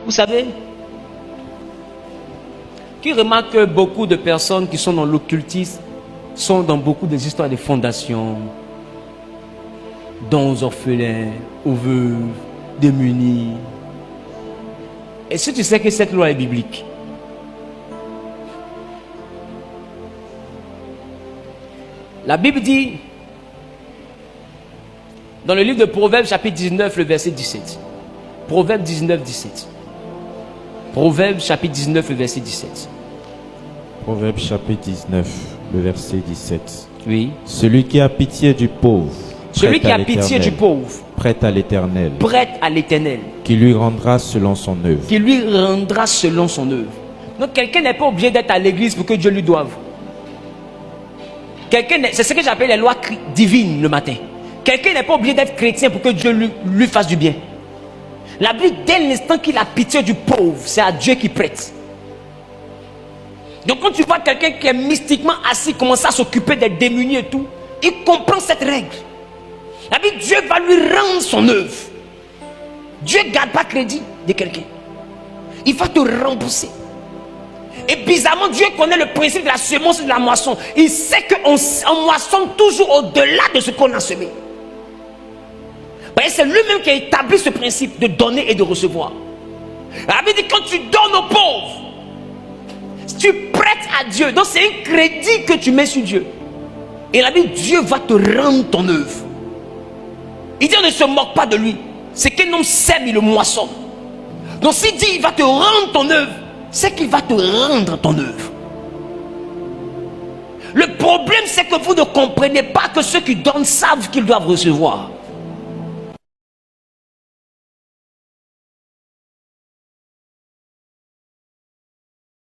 Vous savez, qui remarque que beaucoup de personnes qui sont dans l'occultisme sont dans beaucoup des histoires de fondations, dons aux orphelins, aux veuves, démunis. Et si tu sais que cette loi est biblique, la Bible dit, dans le livre de Proverbes, chapitre 19, le verset 17. Proverbes 19, 17. Proverbes, chapitre 19, le verset 17. Proverbes, chapitre 19, le verset 17. Oui. Celui qui a pitié du pauvre, Celui qui a pitié du pauvre, prête à l'Éternel, prête à l'Éternel, qui lui rendra selon son œuvre. qui lui rendra selon son œuvre. Donc quelqu'un n'est pas obligé d'être à l'église pour que Dieu lui doive. C'est ce que j'appelle les lois divines le matin. Quelqu'un n'est pas obligé d'être chrétien pour que Dieu lui fasse du bien. La Bible, dès l'instant qu'il a pitié du pauvre, c'est à Dieu qui prête. Donc quand tu vois quelqu'un qui est mystiquement assis, commencer à s'occuper des démunis et tout, il comprend cette règle. La Bible, Dieu va lui rendre son œuvre. Dieu ne garde pas crédit de quelqu'un. Il va te rembourser. Et bizarrement, Dieu connaît le principe de la semence et de la moisson. Il sait qu'on moissonne toujours au-delà de ce qu'on a semé. C'est lui-même qui a établi ce principe de donner et de recevoir. La Bible dit, quand tu donnes aux pauvres, tu prêtes à Dieu. Donc c'est un crédit que tu mets sur Dieu. Et la Bible, Dieu va te rendre ton œuvre. Il dit, on ne se moque pas de lui. C'est qu'un homme sème, il le moissonne. Donc s'il dit, il va te rendre ton œuvre, c'est qu'il va te rendre ton œuvre. Le problème, c'est que vous ne comprenez pas que ceux qui donnent savent qu'ils doivent recevoir.